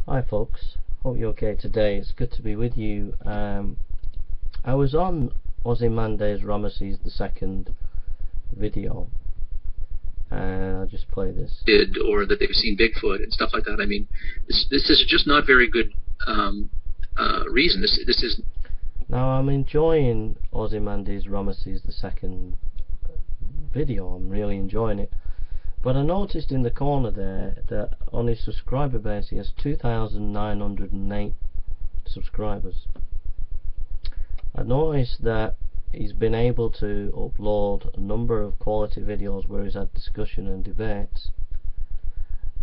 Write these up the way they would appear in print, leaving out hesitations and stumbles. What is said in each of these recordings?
Hi folks, hope you're okay today. It's good to be with you. I was on Ozymandias Ramesses II video, and I'll just play this. Or that they've seen Bigfoot and stuff like that. I mean, this is just not very good reason. This is. Now I'm enjoying Ozymandias Ramesses II video. I'm really enjoying it. But I noticed in the corner there that on his subscriber base he has 2,908 subscribers. I noticed that he's been able to upload a number of quality videos where he's had discussion and debates,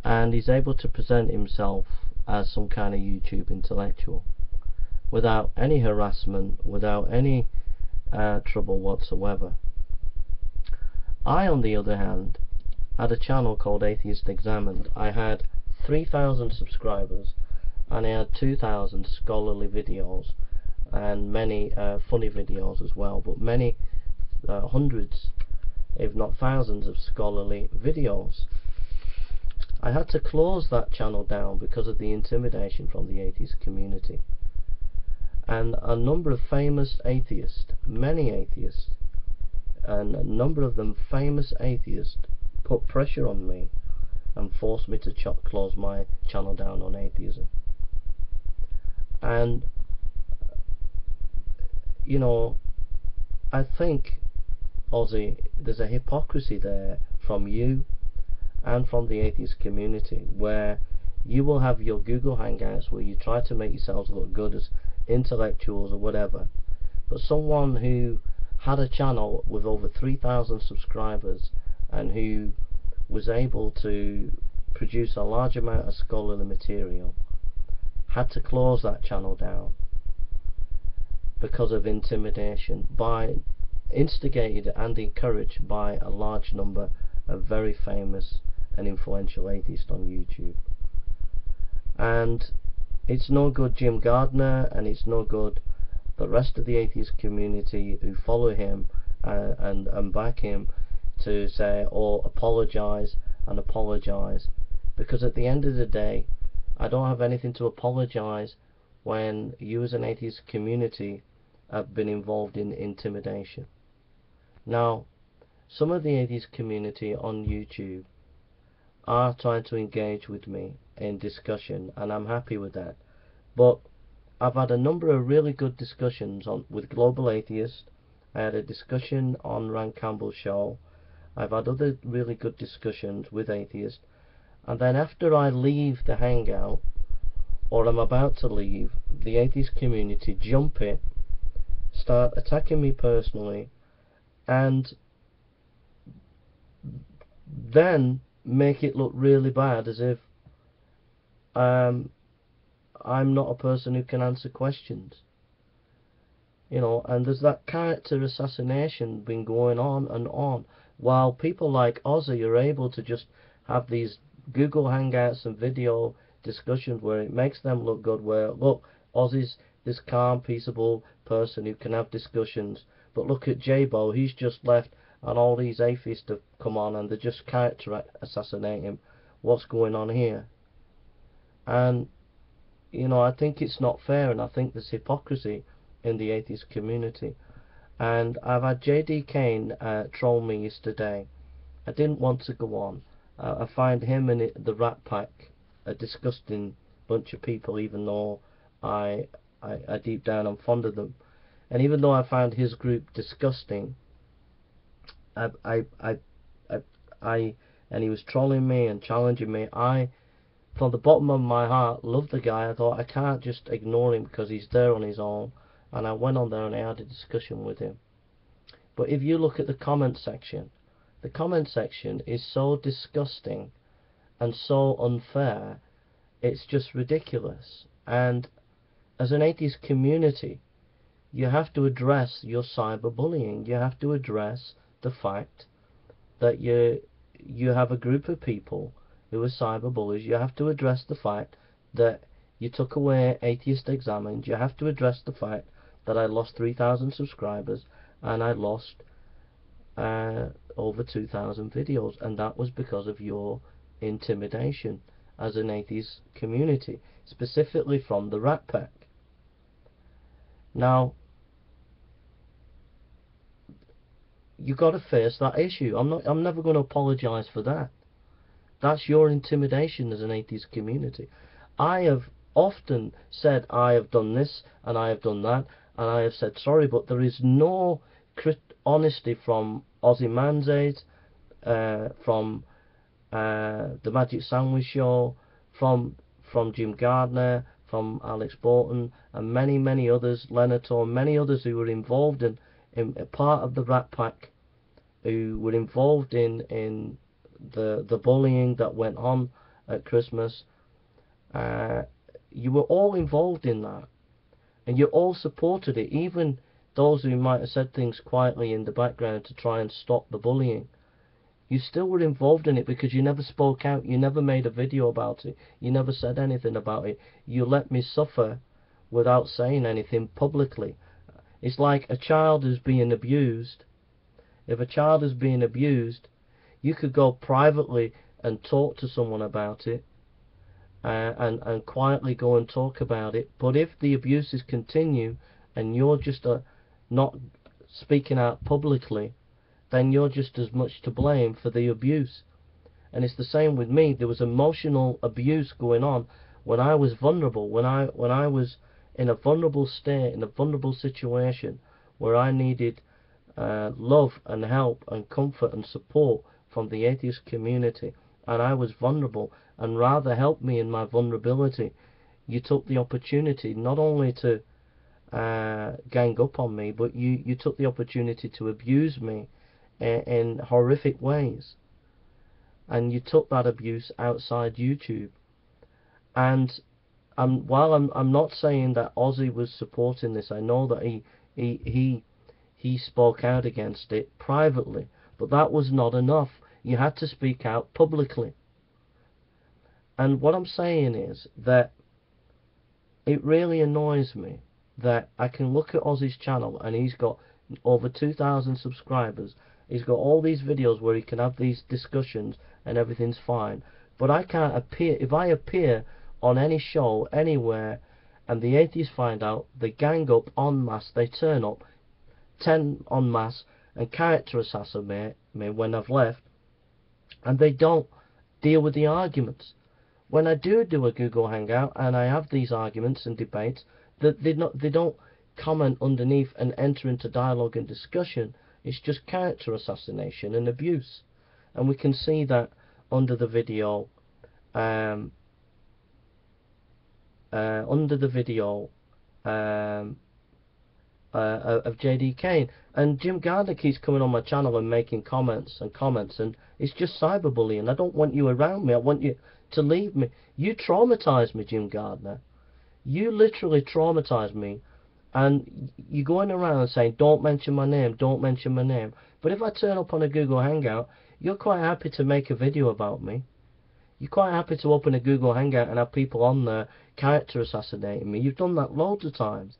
and he's able to present himself as some kind of YouTube intellectual without any harassment, without any trouble whatsoever. I, on the other hand, had a channel called Atheist Examined. I had 3,000 subscribers and I had 2,000 scholarly videos and many funny videos as well, but many hundreds if not thousands of scholarly videos. I had to close that channel down because of the intimidation from the atheist community, and a number of famous atheists, many atheists, and a number of them famous atheists, put pressure on me and forced me to close my channel down on atheism. And you know, I think, Ozzy, there's a hypocrisy there from you and from the atheist community, where you will have your Google Hangouts where you try to make yourselves look good as intellectuals or whatever, but someone who had a channel with over 3,000 subscribers and who was able to produce a large amount of scholarly material had to close that channel down because of intimidation, instigated and encouraged by a large number of very famous and influential atheists on YouTube. And it's no good Jim Gardner, and it's no good the rest of the atheist community who follow him and back him to say, oh, apologise and apologise, because at the end of the day I don't have anything to apologise when you as an atheist community have been involved in intimidation. Now, some of the atheist community on YouTube are trying to engage with me in discussion, and I'm happy with that, but I've had a number of really good discussions with Global Atheist. I had a discussion on Rand Campbell's show. I've had other really good discussions with atheists, and then after I leave the hangout, or I'm about to leave, the atheist community jump it, start attacking me personally, and then make it look really bad, as if I'm not a person who can answer questions. You know, and there's that character assassination been going on and on, while people like Ozzy are able to just have these Google Hangouts and video discussions where it makes them look good, where, look, Ozzy's this calm, peaceable person who can have discussions, but look at Jabo, he's just left and all these atheists have come on and they just character assassinate him. What's going on here? And you know, I think it's not fair, and I think there's hypocrisy in the atheist community. And I've had JD Kane troll me yesterday. I didn't want to go on. I find him and the Rat Pack a disgusting bunch of people, even though I deep down I'm fond of them. And even though I found his group disgusting, and he was trolling me and challenging me, I, from the bottom of my heart, love the guy. I thought, I can't just ignore him because he's there on his own, and I went on there and I had a discussion with him. But if you look at the comment section is so disgusting and so unfair, it's just ridiculous. And as an atheist community, you have to address your cyberbullying. You have to address the fact that you have a group of people who are cyberbullies. You have to address the fact that you took away Atheist Examined. You have to address the fact that I lost 3,000 subscribers and I lost over 2,000 videos, and that was because of your intimidation as an atheist community, specifically from the Rat Pack. Now, you got to face that issue. I'm never going to apologise for that. That's your intimidation as an atheist community. I have often said I have done this and I have done that, and I have said sorry, but there is no honesty from Ozymandias, from the Magic Sandwich Show, from Jim Gardner, from Alex Bolton, and many others, Leonard Orr, many others who were involved in a part of the Rat Pack, who were involved in the bullying that went on at Christmas. You were all involved in that, and you all supported it, even those who might have said things quietly in the background to try and stop the bullying. You still were involved in it because you never spoke out, you never made a video about it, you never said anything about it. You let me suffer without saying anything publicly. It's like a child who's being abused. If a child is being abused, you could go privately and talk to someone about it, and quietly go and talk about it. But if the abuses continue and you're just not speaking out publicly, then you're just as much to blame for the abuse. And it's the same with me. There was emotional abuse going on when I was vulnerable, when I was in a vulnerable state, in a vulnerable situation where I needed love and help and comfort and support from the atheist community, and I was vulnerable, and rather help me in my vulnerability, you took the opportunity not only to gang up on me, but you took the opportunity to abuse me in horrific ways. And you took that abuse outside YouTube. And while I'm not saying that Ozzy was supporting this, I know that he spoke out against it privately, but that was not enough. You had to speak out publicly. And what I'm saying is that it really annoys me that I can look at Ozzy's channel and he's got over 2,000 subscribers. He's got all these videos where he can have these discussions and everything's fine. But I can't appear. If I appear on any show, anywhere, and the atheists find out, they gang up en masse, they turn up, 10 en masse, and character assassinate me when I've left, and they don't deal with the arguments. When I do a Google Hangout and I have these arguments and debates, they don't comment underneath and enter into dialogue and discussion. It's just character assassination and abuse. And we can see that under the video of JD Kane. And Jim Gardner keeps coming on my channel and making comments, and it's just cyberbullying. I don't want you around me. I want you to leave me. You traumatized me, Jim Gardner. You literally traumatized me. And you're going around saying, don't mention my name, don't mention my name. But if I turn up on a Google Hangout, you're quite happy to make a video about me. You're quite happy to open a Google Hangout and have people on there character assassinating me. You've done that loads of times.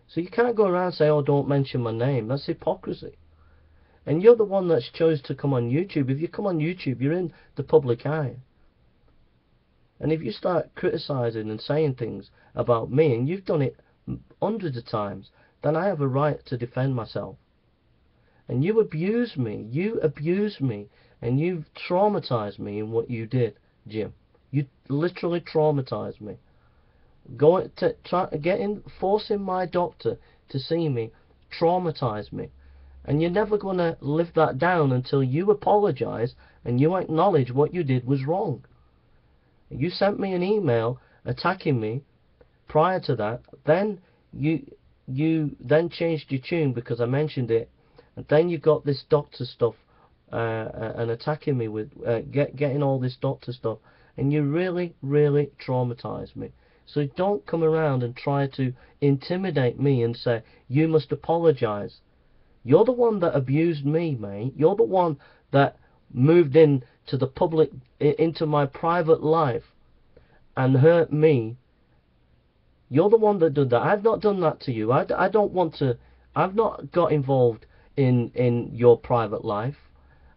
So you can't go around and say, oh, don't mention my name. That's hypocrisy. And you're the one that's chose to come on YouTube. If you come on YouTube, you're in the public eye. And if you start criticising and saying things about me, and you've done it hundreds of times, then I have a right to defend myself. And you abused me, and you've traumatized me in what you did, Jim. You literally traumatized me. Forcing my doctor to see me traumatized me. And you're never going to live that down until you apologize and you acknowledge what you did was wrong. You sent me an email attacking me prior to that. Then you then changed your tune because I mentioned it, and then you got this doctor stuff and attacking me with getting all this doctor stuff, and you really traumatized me. So don't come around and try to intimidate me and say you must apologize. You're the one that abused me, mate. You're the one that moved into the public, into my private life and hurt me. You're the one that did that. I've not done that to you. I don't want to. I've not got involved in your private life.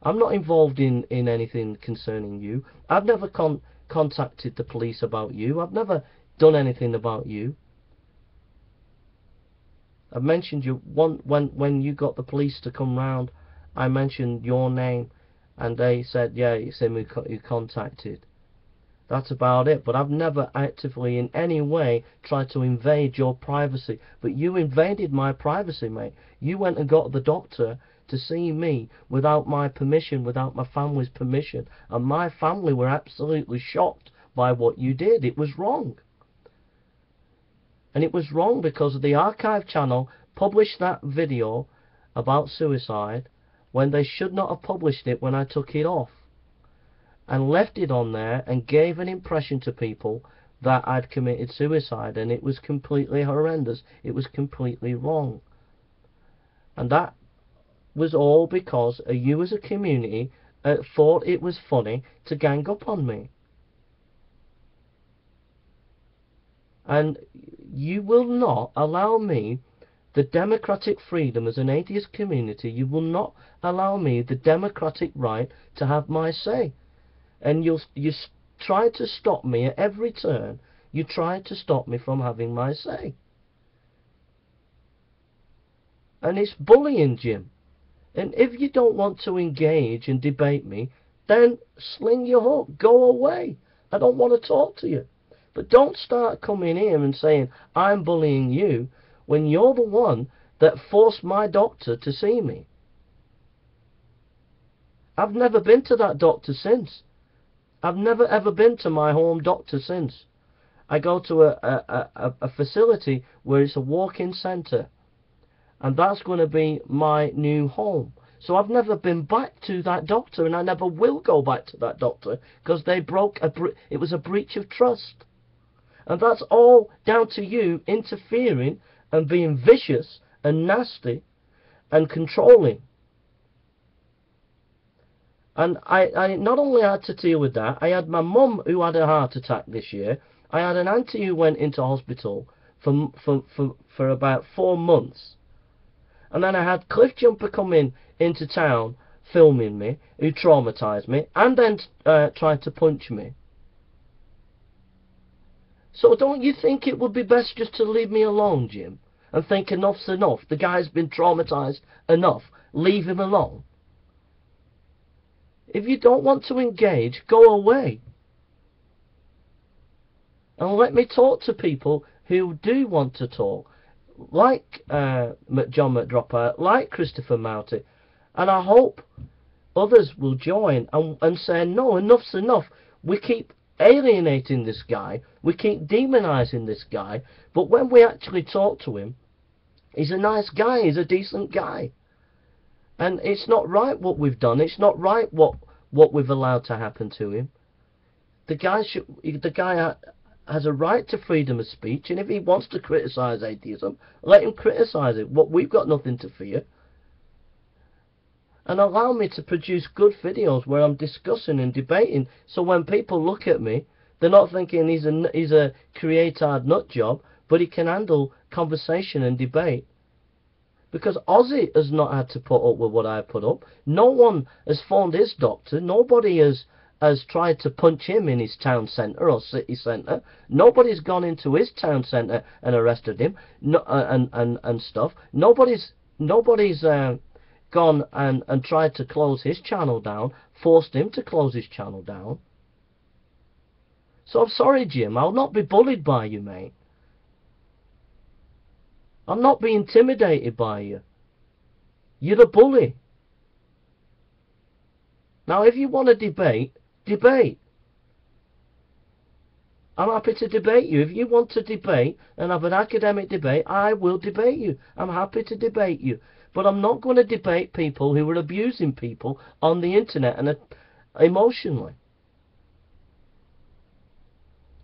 I'm not involved in anything concerning you. I've never contacted the police about you. I've never done anything about you. I've mentioned you when you got the police to come round. I mentioned your name, and they said, yeah, it's him who you contacted. That's about it. But I've never actively in any way tried to invade your privacy. But you invaded my privacy, mate. You went and got the doctor to see me without my permission, without my family's permission. And my family were absolutely shocked by what you did. It was wrong. And it was wrong because the archive channel published that video about suicide when they should not have published it when I took it off, and left it on there and gave an impression to people that I'd committed suicide, and it was completely horrendous. It was completely wrong. And that was all because you as a community thought it was funny to gang up on me. And you will not allow me the democratic freedom as an atheist community. You will not allow me the democratic right to have my say. And you try to stop me at every turn. You try to stop me from having my say. And it's bullying, Jim. And if you don't want to engage and debate me, then sling your hook. Go away. I don't want to talk to you. But don't start coming here and saying, I'm bullying you, when you're the one that forced my doctor to see me. I've never been to that doctor since. I've never ever been to my home doctor since. I go to a facility where it's a walk-in centre. And that's going to be my new home. So I've never been back to that doctor, and I never will go back to that doctor, because they broke it was a breach of trust. And that's all down to you interfering and being vicious and nasty and controlling. And I not only had to deal with that, I had my mum who had a heart attack this year. I had an auntie who went into hospital for about 4 months. And then I had Cliff Jumper come into town filming me, who traumatised me, and then tried to punch me. So don't you think it would be best just to leave me alone, Jim? And think enough's enough. The guy's been traumatised enough. Leave him alone. If you don't want to engage, go away. And let me talk to people who do want to talk. Like John McDropper, like Christopher Mouty. And I hope others will join and say, no, enough's enough. We keep alienating this guy, we keep demonizing this guy, but when we actually talk to him, he's a nice guy, he's a decent guy. And it's not right what we've done, it's not right what we've allowed to happen to him. The guy has a right to freedom of speech, and if he wants to criticise atheism, let him criticise it. We've got nothing to fear. And allow me to produce good videos where I'm discussing and debating, so when people look at me, they're not thinking he's a creatard nut job, but he can handle conversation and debate. Because Ozzy has not had to put up with what I put up. No one has phoned his doctor. Nobody has tried to punch him in his town centre or city centre. Nobody's gone into his town centre and arrested him and stuff. Nobody's gone and tried to close his channel down, forced him to close his channel down. So I'm sorry, Jim, I'll not be bullied by you, mate. I'll not be intimidated by you. You're the bully. Now, if you want to debate, debate. I'm happy to debate you. If you want to debate and have an academic debate, I will debate you. I'm happy to debate you. But I'm not going to debate people who are abusing people on the internet and emotionally.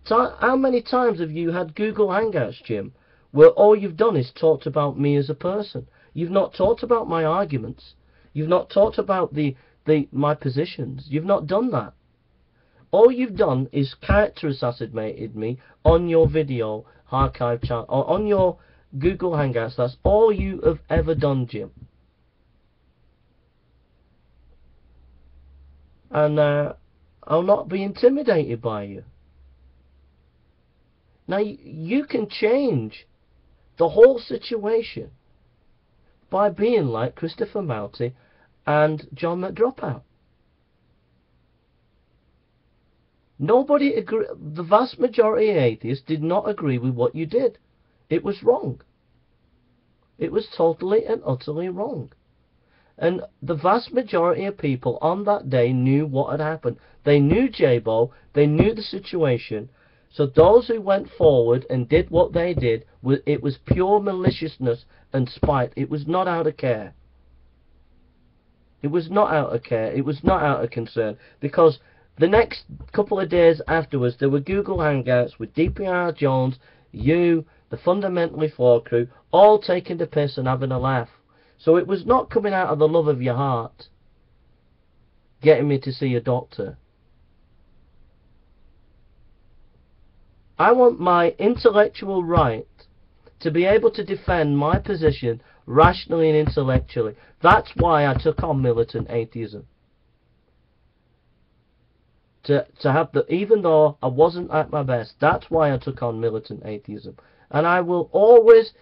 So how many times have you had Google Hangouts, Jim, where all you've done is talked about me as a person? You've not talked about my arguments. You've not talked about my positions. You've not done that. All you've done is character assassinated me on your video archive channel, or on your Google Hangouts. That's all you have ever done, Jim. And I'll not be intimidated by you. Now, you can change the whole situation by being like Christopher Mouty and John McDropout. Nobody agree. The vast majority of atheists did not agree with what you did. It was wrong. It was totally and utterly wrong. And the vast majority of people on that day knew what had happened. They knew Jabo, they knew the situation. So those who went forward and did what they did, it was pure maliciousness and spite. It was not out of care. It was not out of care. It was not out of concern. Because the next couple of days afterwards, there were Google Hangouts with DPR Jones, you, the Fundamentally Flawed crew, all taking the piss and having a laugh. So it was not coming out of the love of your heart, getting me to see a doctor. I want my intellectual right to be able to defend my position rationally and intellectually. That's why I took on militant atheism. To have the, even though I wasn't at my best, that's why I took on militant atheism. And I will always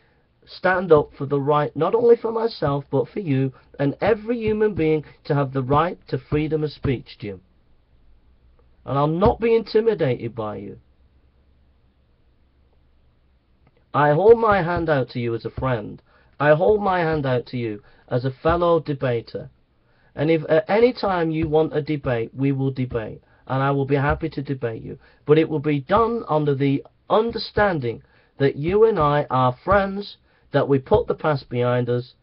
stand up for the right, not only for myself, but for you and every human being, to have the right to freedom of speech, Jim. And I'll not be intimidated by you. I hold my hand out to you as a friend. I hold my hand out to you as a fellow debater. And if at any time you want a debate, we will debate. And I will be happy to debate you. But it will be done under the understanding that you and I are friends, that we put the past behind us,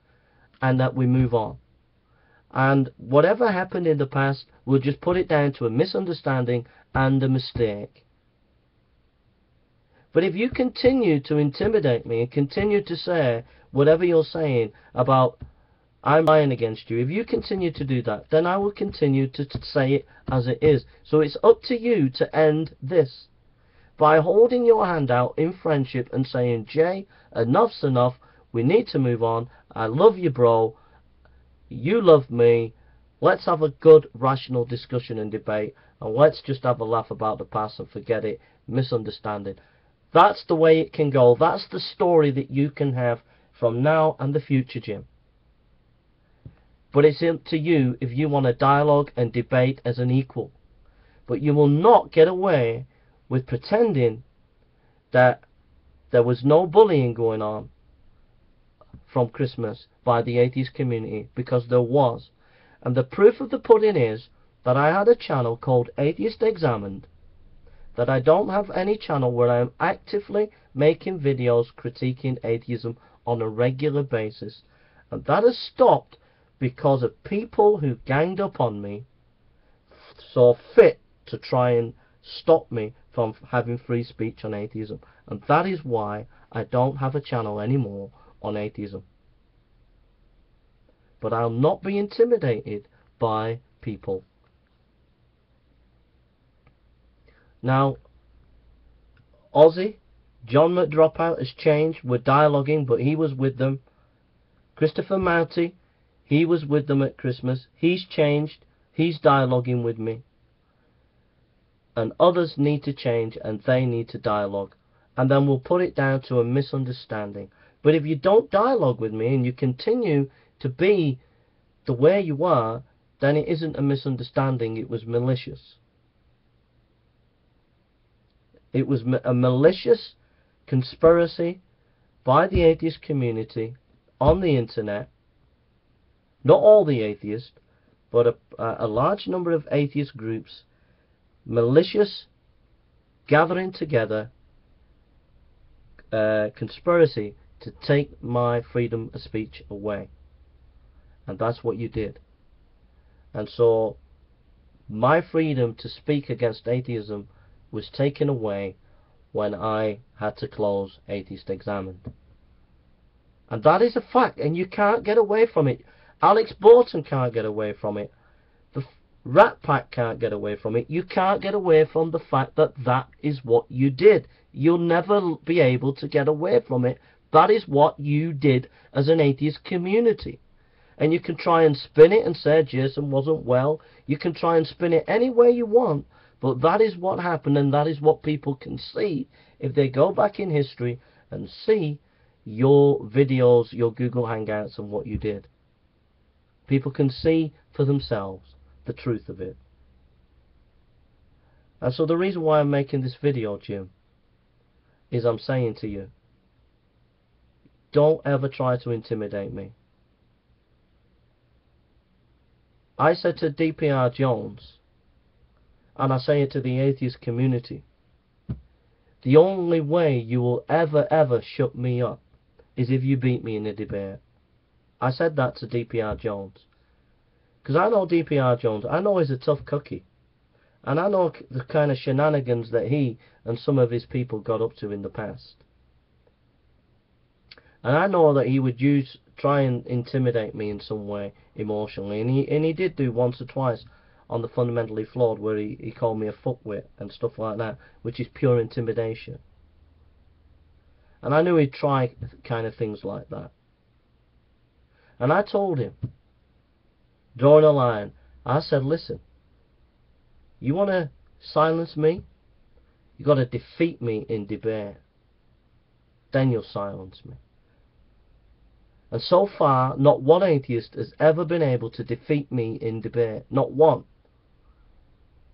and that we move on. And whatever happened in the past, we'll just put it down to a misunderstanding and a mistake. But if you continue to intimidate me and continue to say whatever you're saying about I'm lying against you, if you continue to do that, then I will continue to say it as it is. So it's up to you to end this by holding your hand out in friendship and saying, Jay, enough's enough, we need to move on, I love you, bro, you love me, let's have a good rational discussion and debate, and let's just have a laugh about the past and forget it, misunderstanding. That's the way it can go. That's the story that you can have from now and the future, Jim. But it's up to you if you want to dialogue and debate as an equal. But you will not get away with pretending that there was no bullying going on from Christmas by the atheist community, because there was. And the proof of the pudding is that I had a channel called Atheist Examined, that I don't have any channel where I am actively making videos critiquing atheism on a regular basis. And that has stopped because of people who ganged up on me, saw fit to try and stop me from having free speech on atheism. And that is why I don't have a channel anymore on atheism. But I'll not be intimidated by people. Now, Ozzy, John McDropout has changed. We're dialoguing, but he was with them. Christopher Mouty, he was with them at Christmas. He's changed. He's dialoguing with me. And others need to change, and they need to dialogue. And then we'll put it down to a misunderstanding. But if you don't dialogue with me and you continue to be the way you are, then it isn't a misunderstanding, it was malicious. It was a malicious conspiracy by the atheist community on the internet. Not all the atheists, but a large number of atheist groups, malicious, gathering together, conspiracy to take my freedom of speech away. And that's what you did. And so my freedom to speak against atheism was taken away when I had to close Atheist Examined. And that is a fact, and you can't get away from it. Alex Borton can't get away from it. The Rat Pack can't get away from it. You can't get away from the fact that that is what you did. You'll never be able to get away from it. That is what you did as an atheist community. And you can try and spin it and say Jason wasn't well. You can try and spin it any way you want. But that is what happened, and that is what people can see if they go back in history and see your videos, your Google Hangouts, and what you did. People can see for themselves the truth of it. And so the reason why I'm making this video, Jim, is I'm saying to you, don't ever try to intimidate me. I said to DPR Jones, and I say it to the atheist community, the only way you will ever shut me up is if you beat me in a debate. I said that to DPR Jones. Because I know DPR Jones, I know he's a tough cookie. And I know the kind of shenanigans that he and some of his people got up to in the past. And I know that he would try and intimidate me in some way emotionally. And he did do once or twice on the Fundamentally Flawed, where he called me a fuckwit and stuff like that, which is pure intimidation. And I knew he'd try kind of things like that. And I told him, drawing a line, I said, listen, you want to silence me? You got to defeat me in debate. Then you'll silence me. And so far, not one atheist has ever been able to defeat me in debate. Not one.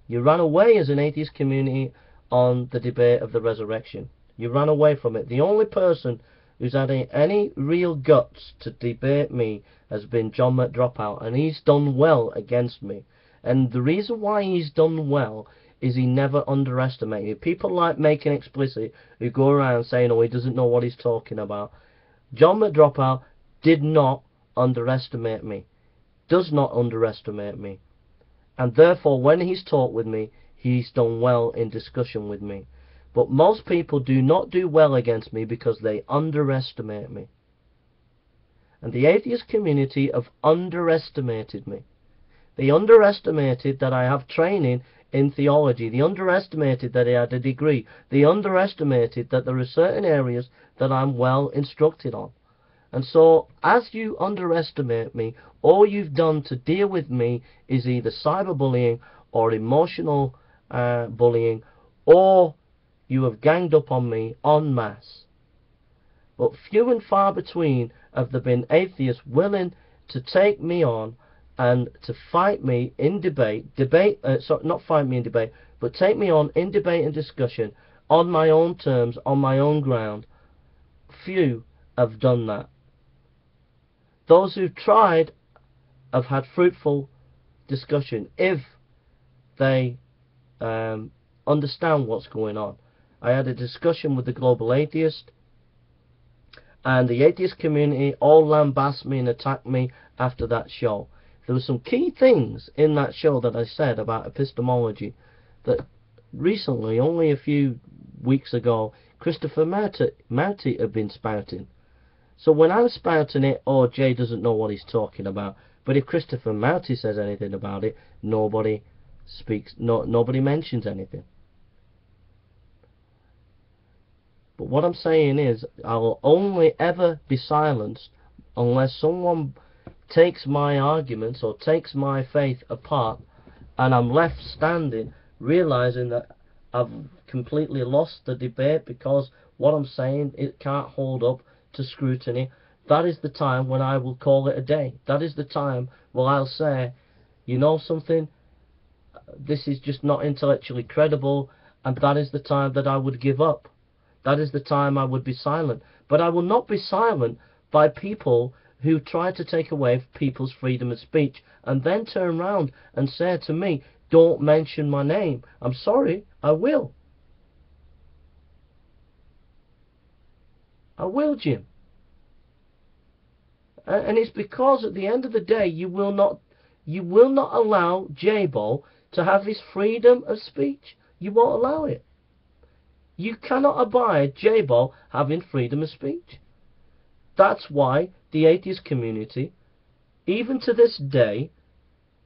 You ran away as an atheist community on the debate of the resurrection. You ran away from it. The only person who's had any real guts to debate me has been John McDropout, and he's done well against me. And the reason why he's done well is he never underestimated. People like Making Explicit, who go around saying, oh, he doesn't know what he's talking about. John McDropout did not underestimate me. Does not underestimate me. And therefore, when he's talked with me, he's done well in discussion with me. But most people do not do well against me because they underestimate me. And the atheist community have underestimated me. They underestimated that I have training in theology. They underestimated that I had a degree. They underestimated that there are certain areas that I'm well instructed on. And so, as you underestimate me, all you've done to deal with me is either cyberbullying or emotional bullying, or you have ganged up on me en masse. But few and far between have there been atheists willing to take me on and to fight me in debate, not fight me in debate, but take me on in debate and discussion on my own terms, on my own ground. Few have done that. Those who've tried have had fruitful discussion if they understand what's going on. I had a discussion with the Global Atheist, and the atheist community all lambasted me and attacked me after that show. There were some key things in that show that I said about epistemology that recently, only a few weeks ago, Christopher Mouty had been spouting. So when I'm spouting it, oh, Jay doesn't know what he's talking about. But if Christopher Mouty says anything about it, nobody speaks, nobody mentions anything. But what I'm saying is, I will only ever be silenced unless someone takes my arguments or takes my faith apart, and I'm left standing, realizing that I've completely lost the debate because what I'm saying, it can't hold up to scrutiny. That is the time when I will call it a day. That is the time where I'll say, you know something, this is just not intellectually credible, and that is the time that I would give up. That is the time I would be silent. But I will not be silent by people who try to take away people's freedom of speech and then turn around and say to me, don't mention my name. I'm sorry, I will. I will, Jim. And it's because at the end of the day, you will not allow Jabo to have his freedom of speech. You won't allow it. You cannot abide Jabo having freedom of speech. That's why the atheist community, even to this day,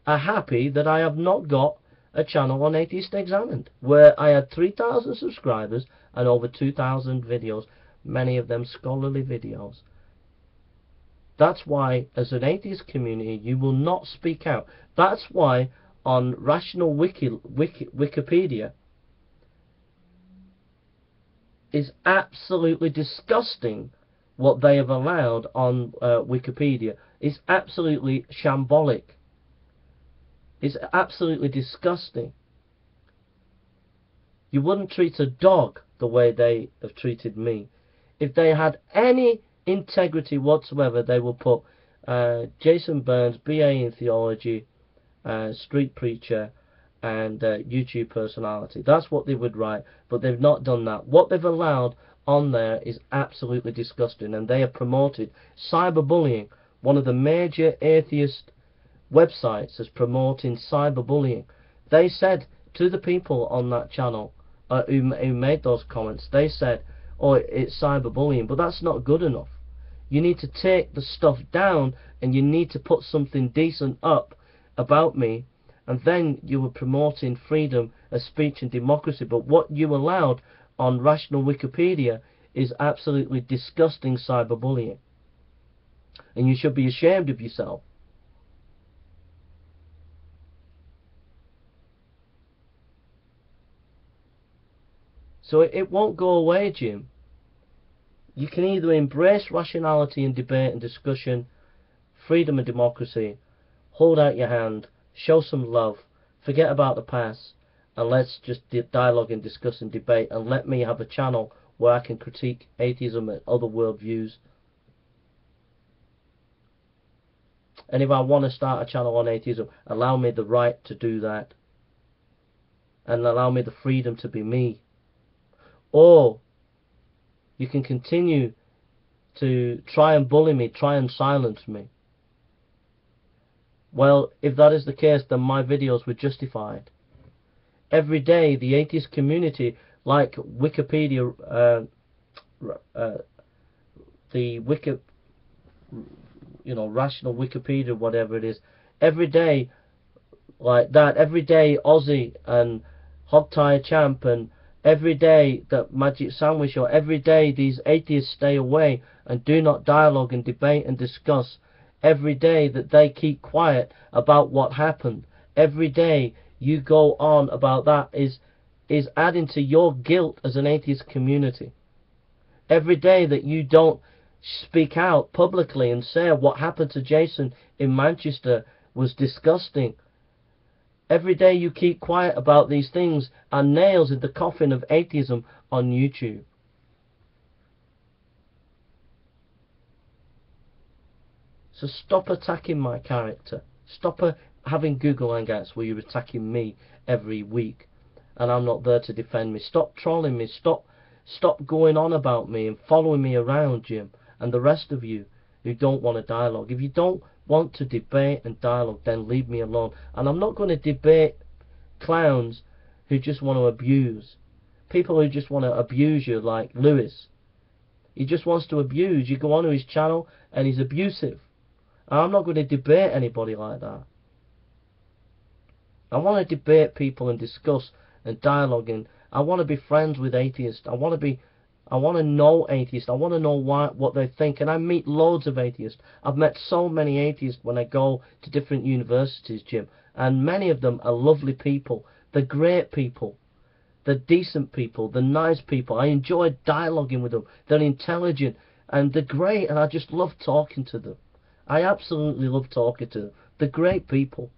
are happy that I have not got a channel on Atheist Examined, where I had 3,000 subscribers and over 2,000 videos, many of them scholarly videos. That's why, as an atheist community, you will not speak out. That's why on Rational Wikipedia is absolutely disgusting what they have allowed on Wikipedia. It's absolutely shambolic. It's absolutely disgusting. You wouldn't treat a dog the way they have treated me. If they had any integrity whatsoever, they will put Jason Burns, BA in Theology, street preacher, and YouTube personality. That's what they would write, but they've not done that. What they've allowed on there is absolutely disgusting, and they have promoted cyberbullying. One of the major atheist websites is promoting cyberbullying. They said to the people on that channel who made those comments, they said, oh, it's cyberbullying, but that's not good enough. You need to take the stuff down, and you need to put something decent up about me, and then you were promoting freedom of speech and democracy. But what you allowed on Rational Wikipedia is absolutely disgusting cyberbullying, and you should be ashamed of yourself. So it won't go away, Jim. You can either embrace rationality and debate and discussion, freedom and democracy, hold out your hand, show some love, forget about the past, and let's just dialogue and discuss and debate, and let me have a channel where I can critique atheism and other worldviews. And if I want to start a channel on atheism, allow me the right to do that, and allow me the freedom to be me. Or you can continue to try and bully me, try and silence me. Well, if that is the case, then my videos were justified. Every day, the atheist community, like Wikipedia, Rational Wikipedia, whatever it is, every day, like that, every day, Aussie and Hogtie Champ, and every day that Magic Sandwich, or every day these atheists stay away and do not dialogue and debate and discuss. Every day that they keep quiet about what happened, every day you go on about that is adding to your guilt as an atheist community. Every day that you don't speak out publicly and say what happened to Jason in Manchester was disgusting. Every day you keep quiet about these things are nails in the coffin of atheism on YouTube. So stop attacking my character. Stop having Google Hangouts where you're attacking me every week and I'm not there to defend me. Stop trolling me. Stop going on about me and following me around, Jim, and the rest of you who don't want to dialogue. If you don't want to debate and dialogue, then leave me alone. And I'm not going to debate clowns who just want to abuse. People who just want to abuse you, like Lewis. He just wants to abuse. You go onto his channel and he's abusive. I'm not going to debate anybody like that. I want to debate people and discuss and dialogue, and I want to be friends with atheists. I want to know atheists. I want to know what they think. And I meet loads of atheists. I've met so many atheists when I go to different universities, Jim. And many of them are lovely people. They're great people. They're decent people. They're nice people. I enjoy dialoguing with them. They're intelligent. And they're great. And I just love talking to them. I absolutely love talking to them. They're great people.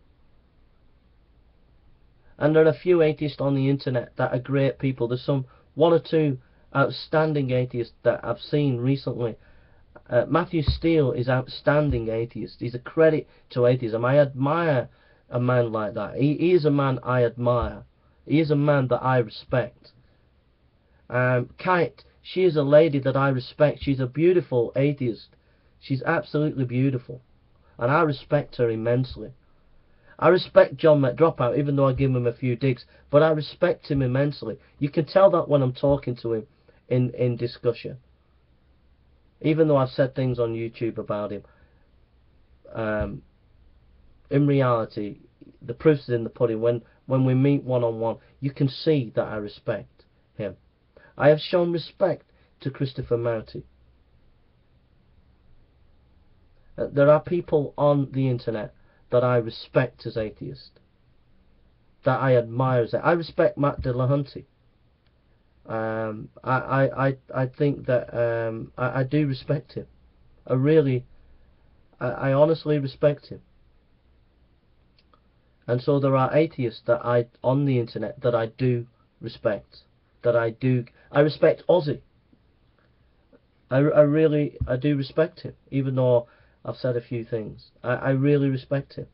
And there are a few atheists on the internet that are great people. There's one or two outstanding atheists that I've seen recently. Matthew Steele is outstanding atheist. He's a credit to atheism. I admire a man like that. He is a man I admire. He is a man that I respect. Kite, she is a lady that I respect. She's a beautiful atheist. She's absolutely beautiful. And I respect her immensely. I respect John McDropout, even though I give him a few digs, but I respect him immensely. You can tell that when I'm talking to him in discussion. Even though I've said things on YouTube about him. In reality, the proof's in the pudding. When we meet one-on-one, you can see that I respect him. I have shown respect to Christopher Mouty. There are people on the internet that I respect as atheists, that I admire as I respect Matt Dillahunty. I think that I do respect him. I honestly respect him. And so there are atheists that on the internet that I do respect. I respect Ozzy. I do respect him, even though I've said a few things. I really respect him.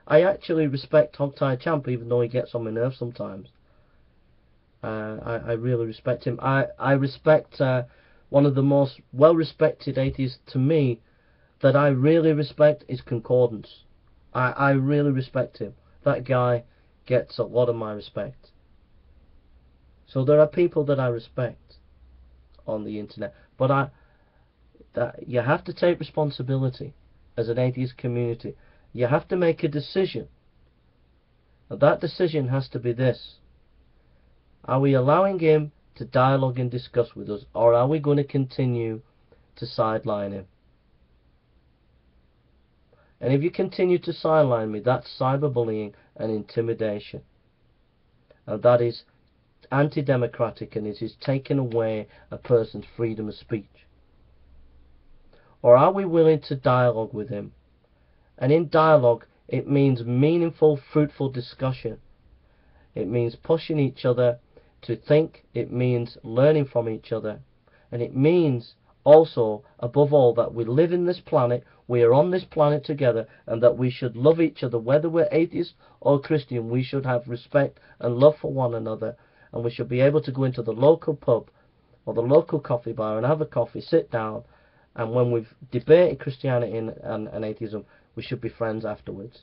I actually respect Hogtie Champ, even though he gets on my nerves sometimes. I really respect him. I respect one of the most well-respected atheists to me that I really respect is Concordance. I really respect him. That guy gets a lot of my respect. So there are people that I respect on the internet, but you have to take responsibility as an atheist community. You have to make a decision. And that decision has to be this: are we allowing him to dialogue and discuss with us, or are we going to continue to sideline him? And if you continue to sideline me, that's cyberbullying and intimidation. And that is anti-democratic, and it is taking away a person's freedom of speech. Or are we willing to dialogue with him? And in dialogue, it means meaningful, fruitful discussion. It means pushing each other to think. It means learning from each other. And it means also, above all, that we live in this planet, we are on this planet together, and that we should love each other. Whether we're atheist or Christian, we should have respect and love for one another, and we should be able to go into the local pub or the local coffee bar and have a coffee, sit down, and when we've debated Christianity and atheism, we should be friends afterwards.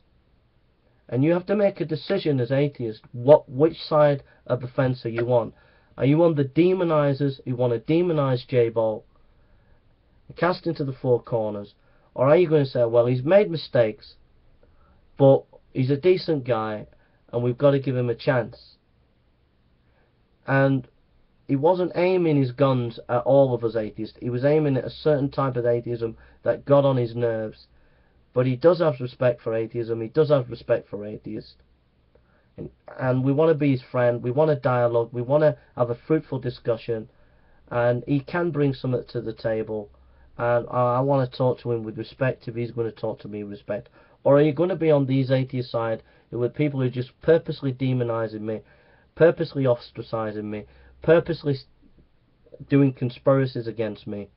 And you have to make a decision as atheists, which side of the fence are you on? Are you on the demonizers who want to demonize Jabo, cast into the four corners? Or are you going to say, well, he's made mistakes, but he's a decent guy, and we've got to give him a chance? And he wasn't aiming his guns at all of us atheists. He was aiming at a certain type of atheism that got on his nerves. But he does have respect for atheism. He does have respect for atheists. And we want to be his friend. We want to dialogue. We want to have a fruitful discussion. And he can bring something to the table. And I want to talk to him with respect if he's going to talk to me with respect. Or are you going to be on these atheist side with people who are just purposely demonizing me, purposely ostracizing me, purposely doing conspiracies against me?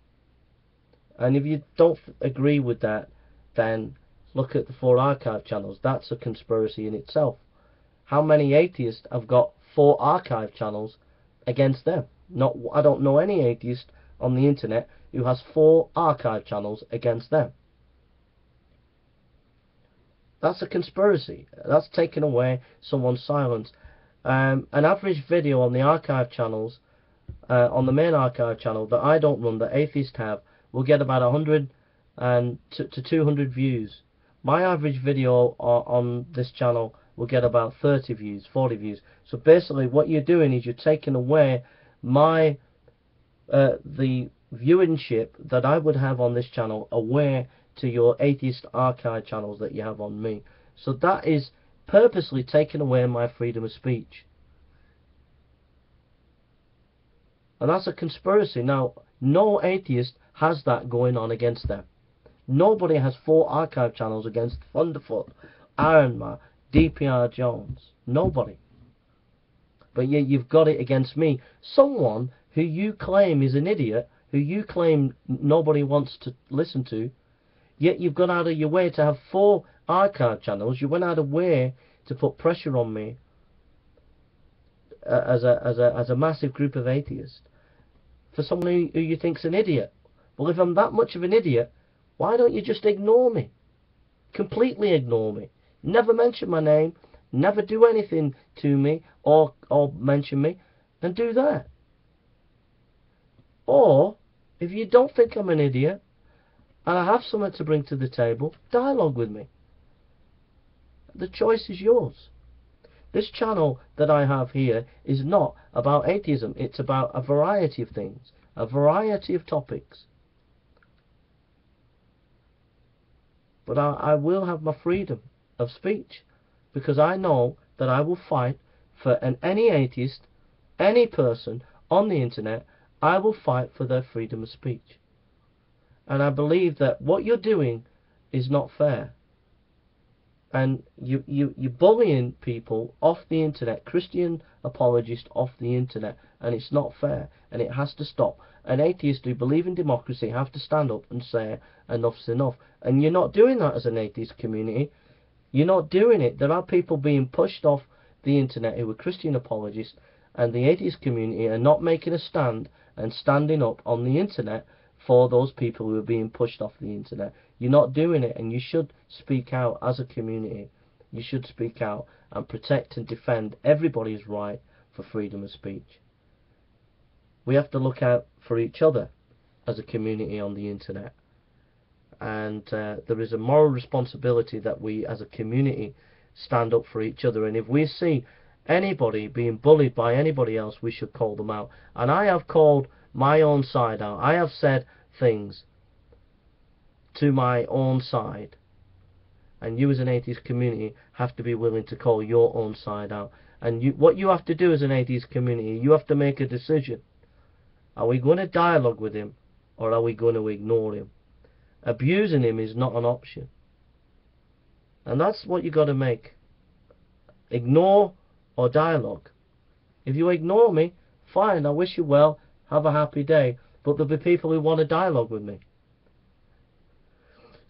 And if you don't agree with that, then look at the 4 archive channels. That's a conspiracy in itself. How many atheists have got 4 archive channels against them? I don't know any atheist on the internet who has 4 archive channels against them. That's a conspiracy. That's taking away someone's silence. An average video on the archive channels, on the main archive channel that I don't run, that atheists have, will get about 100 to 200 views. My average video on this channel will get about 30 views, 40 views. So basically what you're doing is you're taking away the viewership that I would have on this channel away to your atheist archive channels that you have on me. So that is purposely taking away my freedom of speech. And that's a conspiracy. Now, no atheist has that going on against them. Nobody has 4 archive channels against Thunderfoot, Ironman, DPR Jones. Nobody. But yet you've got it against me. Someone who you claim is an idiot, who you claim nobody wants to listen to, yet you've gone out of your way to have 4 archive channels. You went out of your way to put pressure on me as a massive group of atheists for someone who you think's an idiot. Well, if I'm that much of an idiot, why don't you just ignore me? Completely ignore me. Never mention my name, never do anything to me or mention me, and do that. Or, if you don't think I'm an idiot, and I have something to bring to the table, dialogue with me. The choice is yours. This channel that I have here is not about atheism. It's about a variety of things, a variety of topics. but I will have my freedom of speech, because I know that I will fight for any atheist, any person on the internet. I will fight for their freedom of speech. And I believe that what you're doing is not fair. And you're bullying people off the internet, Christian apologists off the internet, and it's not fair, and it has to stop. And atheists who believe in democracy have to stand up and say enough's enough. And you're not doing that as an atheist community. You're not doing it. There are people being pushed off the internet who are Christian apologists, and the atheist community are not making a stand and standing up on the internet for those people who are being pushed off the internet. You're not doing it, and you should speak out as a community. You should speak out and protect and defend everybody's right for freedom of speech. We have to look out for each other as a community on the internet. And there is a moral responsibility that we as a community stand up for each other. And if we see anybody being bullied by anybody else, we should call them out. And I have called my own side out. I have said things to my own side, and you as an atheist community have to be willing to call your own side out. And what you have to do as an atheist community, you have to make a decision. Are we going to dialogue with him, or are we going to ignore him? Abusing him is not an option, and that's what you got to make. Ignore or dialogue. If you ignore me, fine, I wish you well, have a happy day, but there'll be people who want to dialogue with me.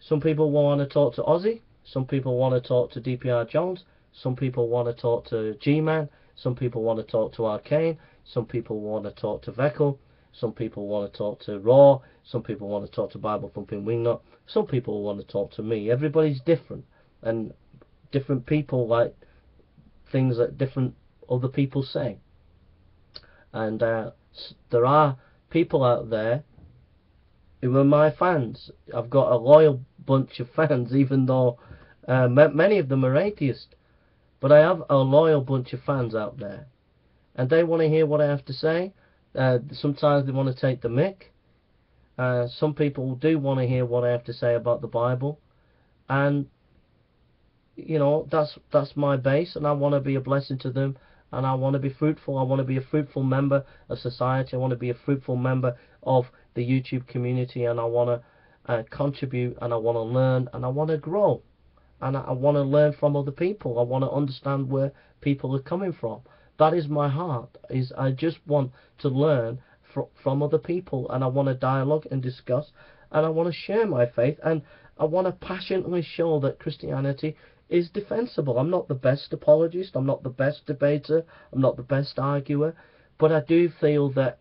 Some people want to talk to Ozzy, some people want to talk to DPR Jones, some people want to talk to G-Man, some people want to talk to Arcane, some people want to talk to Vekel, some people want to talk to Raw, some people want to talk to Bible Thumping Wingnut, some people want to talk to me. Everybody's different, and different people like things that different other people say. And there are people out there who are my fans. I've got a loyal bunch of fans, even though many of them are atheists. But I have a loyal bunch of fans out there, and they want to hear what I have to say. Sometimes they want to take the mick. Some people do want to hear what I have to say about the Bible, and you know, that's my base, and I want to be a blessing to them, and I want to be fruitful. I want to be a fruitful member of society. I want to be a fruitful member of the YouTube community, and I want to contribute, and I want to learn, and I want to grow, and I want to learn from other people. I want to understand where people are coming from. That is my heart. I just want to learn from other people, and I want to dialogue and discuss, and I want to share my faith, and I want to passionately show that Christianity is defensible. I'm not the best apologist, I'm not the best debater, I'm not the best arguer, but I do feel that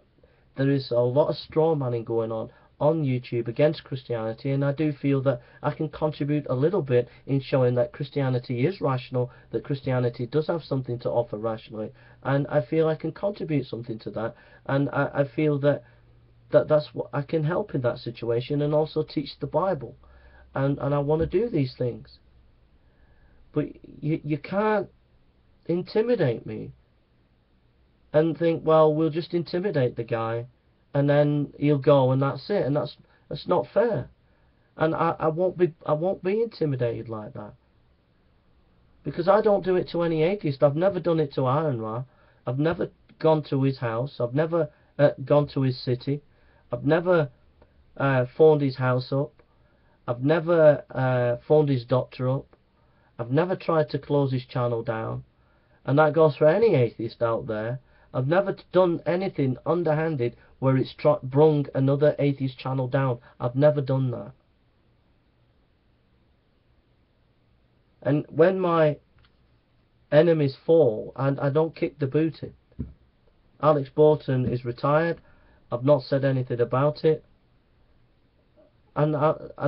there is a lot of strawmanning going on YouTube against Christianity, and I do feel that I can contribute a little bit in showing that Christianity is rational, that Christianity does have something to offer rationally, and I feel I can contribute something to that, and I feel that that's what I can help in that situation, and also teach the Bible, and I want to do these things. But you can't intimidate me and think, well, we'll just intimidate the guy and then he'll go and that's it, and that's not fair. And I won't be intimidated like that, because I don't do it to any atheist. I've never done it to Iron Ra. I've never gone to his house. I've never gone to his city. I've never phoned his house up. I've never phoned his doctor up. I've never tried to close his channel down, and that goes for any atheist out there. I've never done anything underhanded where it's brung another atheist channel down. I've never done that. And when my enemies fall, and I don't kick the boot in. Alex Borton is retired. I've not said anything about it, and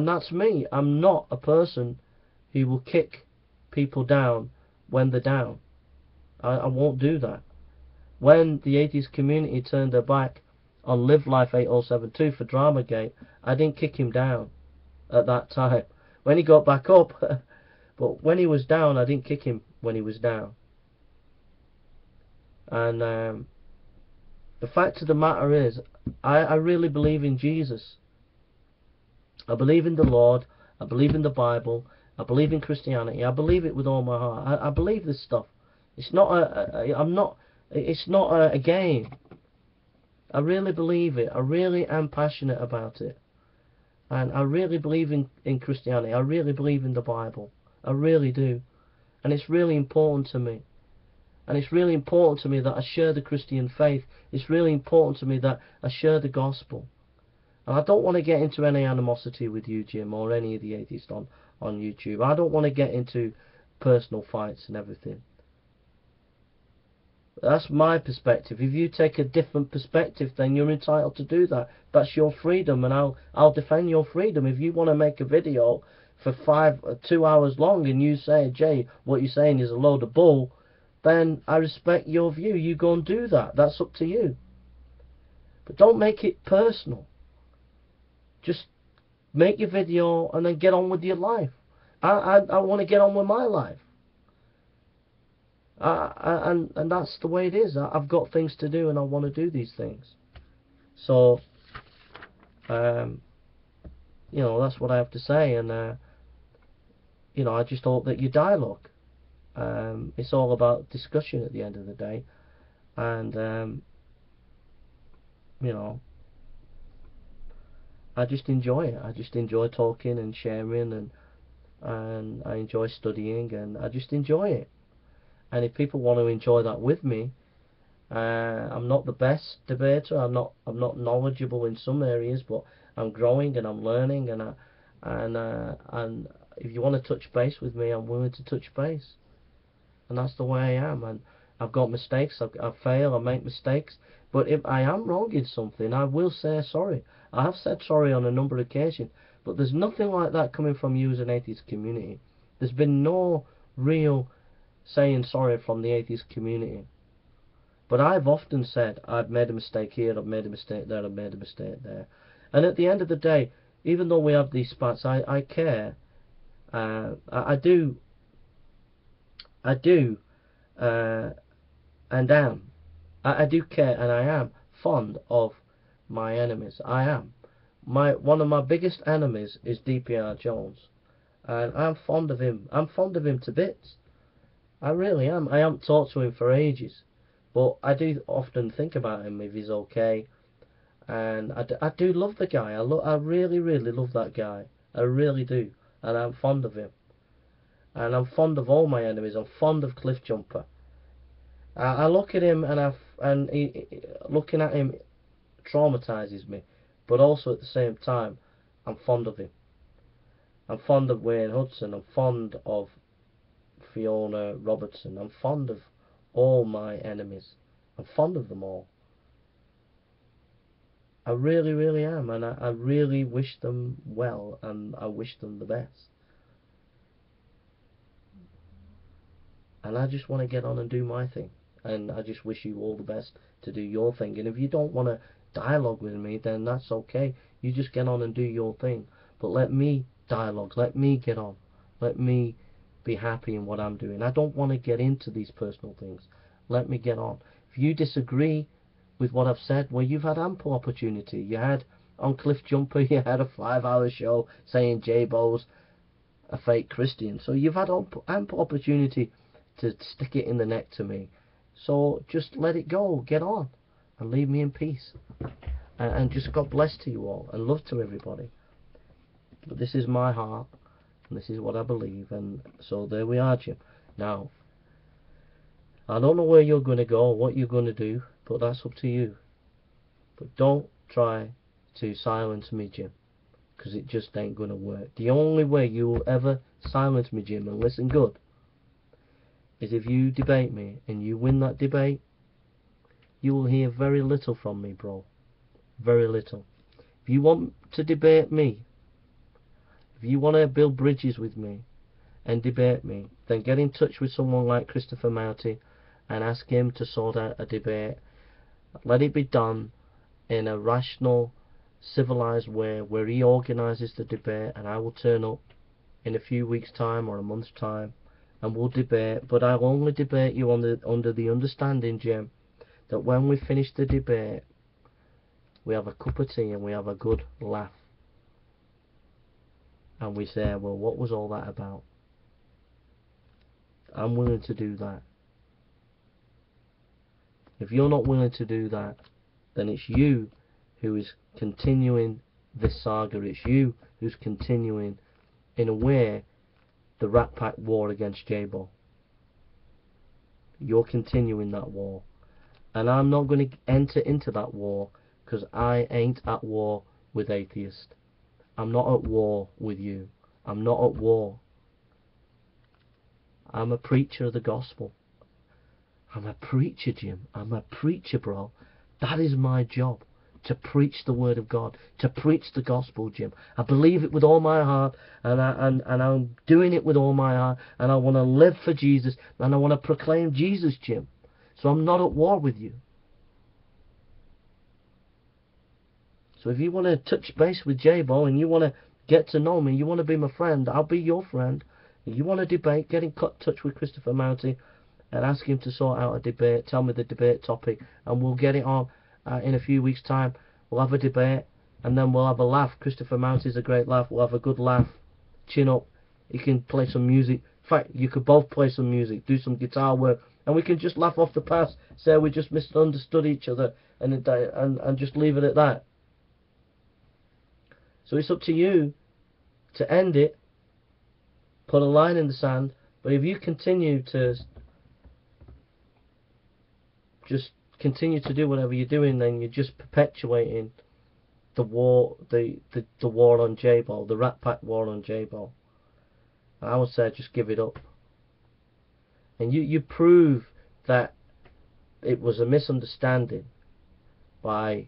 that's me. I'm not a person who will kick people down when they're down. I won't do that. When the atheist community turned their back on Live Life 8072 for Dramagate, I didn't kick him down at that time. When he got back up, but when he was down, I didn't kick him when he was down. And the fact of the matter is, I really believe in Jesus. I believe in the Lord. I believe in the Bible. I believe in Christianity. I believe it with all my heart. I believe this stuff. It's not I'm not. It's not a game. I really believe it. I really am passionate about it. And I really believe in Christianity. I really believe in the Bible. I really do. And it's really important to me. And it's really important to me that I share the Christian faith. It's really important to me that I share the gospel. And I don't want to get into any animosity with you, Jim, or any of the atheists on YouTube. I don't want to get into personal fights and everything. That's my perspective. If you take a different perspective, then you're entitled to do that. That's your freedom, and I'll defend your freedom. If you want to make a video for 2 hours long and you say, Jay, what you're saying is a load of bull, then I respect your view. You go and do that. That's up to you. But don't make it personal. Just make your video and then get on with your life. I want to get on with my life. And that's the way it is. I've got things to do and I want to do these things. So, you know, that's what I have to say. And, you know, I just hope that you dialogue. It's all about discussion at the end of the day. And, you know, I just enjoy it. I just enjoy talking and sharing, and I enjoy studying, and I just enjoy it. And if people want to enjoy that with me, I'm not the best debater. I'm not knowledgeable in some areas, but I'm growing and I'm learning. And if you want to touch base with me, I'm willing to touch base. And that's the way I am. And I've got mistakes. I fail. I make mistakes. But if I am wrong in something, I will say sorry. I have said sorry on a number of occasions. But there's nothing like that coming from you as an atheist community. There's been no real saying sorry from the atheist community. But I've often said, I've made a mistake here, I've made a mistake there, I've made a mistake there. And at the end of the day, even though we have these spats, I care. I do, and am. I do care, and I am fond of my enemies. I am. One of my biggest enemies is DPR Jones. And I'm fond of him. I'm fond of him to bits. I really am. I haven't talked to him for ages, but I do often think about him if he's okay. And I do love the guy. I really, really love that guy. I really do. And I'm fond of him. And I'm fond of all my enemies. I'm fond of Cliff Jumper. I look at him, and looking at him traumatizes me. But also at the same time, I'm fond of him. I'm fond of Wayne Hudson. I'm fond of Fiona Robertson. I'm fond of all my enemies. I'm fond of them all. I really, really am, and I really wish them well, and I wish them the best. And I just want to get on and do my thing, and I just wish you all the best to do your thing. And if you don't want to dialogue with me, then that's okay. You just get on and do your thing. But let me dialogue. Let me get on. Let me be happy in what I'm doing. I don't want to get into these personal things. Let me get on. If you disagree with what I've said, well, you've had ample opportunity. You had on Cliff Jumper, you had a 5-hour show saying Jabo's a fake Christian. So you've had ample opportunity to stick it in the neck to me. So just let it go. Get on and leave me in peace. And just God bless to you all, and love to everybody. But this is my heart. And this is what I believe, and so there we are, Jim. Now, I don't know where you're going to go, or what you're going to do, but that's up to you. But don't try to silence me, Jim, because it just ain't going to work. The only way you will ever silence me, Jim, and listen good, is if you debate me, and you win that debate, you will hear very little from me, bro. Very little. If you want to debate me, if you want to build bridges with me and debate me, then get in touch with someone like Christopher Mouty and ask him to sort out a debate. Let it be done in a rational, civilized way where he organises the debate, and I will turn up in a few weeks' time or a month's time and we'll debate. But I'll only debate you under the understanding, Jim, that when we finish the debate, we have a cup of tea and we have a good laugh. and we say, well, what was all that about? I'm willing to do that. If you're not willing to do that, then it's you who is continuing this saga. It's you who's continuing, in a way, the Rat Pack war against Jabo. You're continuing that war. And I'm not going to enter into that war, because I ain't at war with atheists. I'm not at war with you. I'm not at war. I'm a preacher of the gospel. I'm a preacher, Jim. I'm a preacher, bro. That is my job. To preach the word of God. To preach the gospel, Jim. I believe it with all my heart. And I'm doing it with all my heart. And I want to live for Jesus. And I want to proclaim Jesus, Jim. So I'm not at war with you. So if you want to touch base with Jabo and you want to get to know me, you want to be my friend, I'll be your friend. If you want to debate, get in touch with Christopher Mounty and ask him to sort out a debate. Tell me the debate topic and we'll get it on in a few weeks' time. We'll have a debate and then we'll have a laugh. Christopher Mounty's a great laugh. We'll have a good laugh. Chin up. He can play some music. In fact, you could both play some music, do some guitar work, and we can just laugh off the past, say we just misunderstood each other, and just leave it at that. So it's up to you to end it, put a line in the sand. But if you continue to do whatever you're doing, then you're just perpetuating the war, the war on Jabo, the Rat Pack war on Jabo. And I would say just give it up. And you prove that it was a misunderstanding by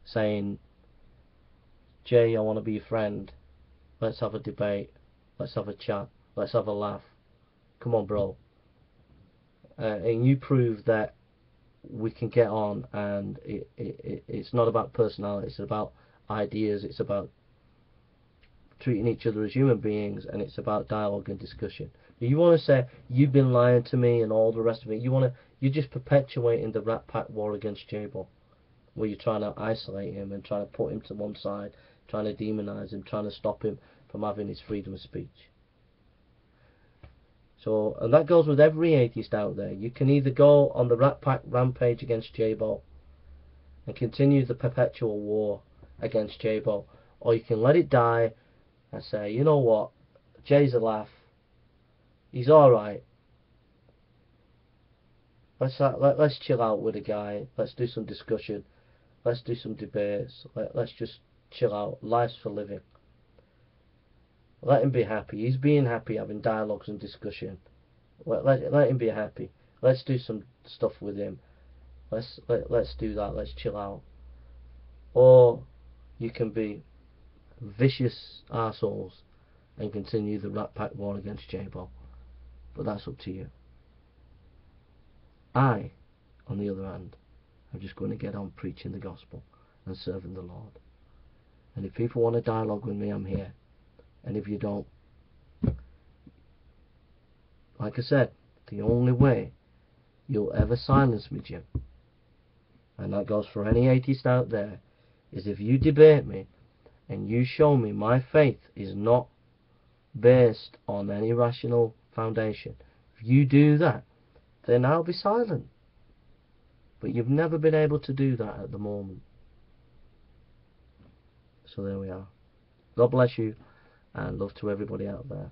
saying, Jay, I want to be your friend. Let's have a debate. Let's have a chat. Let's have a laugh. Come on, bro. And you prove that we can get on, and it's not about personality. It's about ideas. It's about treating each other as human beings, and it's about dialogue and discussion. You want to say you've been lying to me and all the rest of it. You're just perpetuating the Rat Pack war against Jabo, where you're trying to isolate him and trying to put him to one side, trying to demonize him, trying to stop him from having his freedom of speech. So, and that goes with every atheist out there. You can either go on the Rat Pack rampage against Jabo and continue the perpetual war against Jabo, or you can let it die and say, you know what, Jay's a laugh, he's alright, let's chill out with the guy, let's do some discussion, let's do some debates, let's just chill out, life's for living. Let him be happy. He's being happy having dialogues and discussion. Let him be happy. Let's do some stuff with him. Let's do that. Let's chill out. Or you can be vicious arseholes and continue the Rat Pack war against Jabo. But that's up to you. I, on the other hand, am just going to get on preaching the gospel and serving the Lord. And if people want to dialogue with me, I'm here. And if you don't, like I said, the only way you'll ever silence me, Jim, and that goes for any atheist out there, is if you debate me and you show me my faith is not based on any rational foundation. If you do that, then I'll be silent. But you've never been able to do that at the moment. So there we are. God bless you, and love to everybody out there.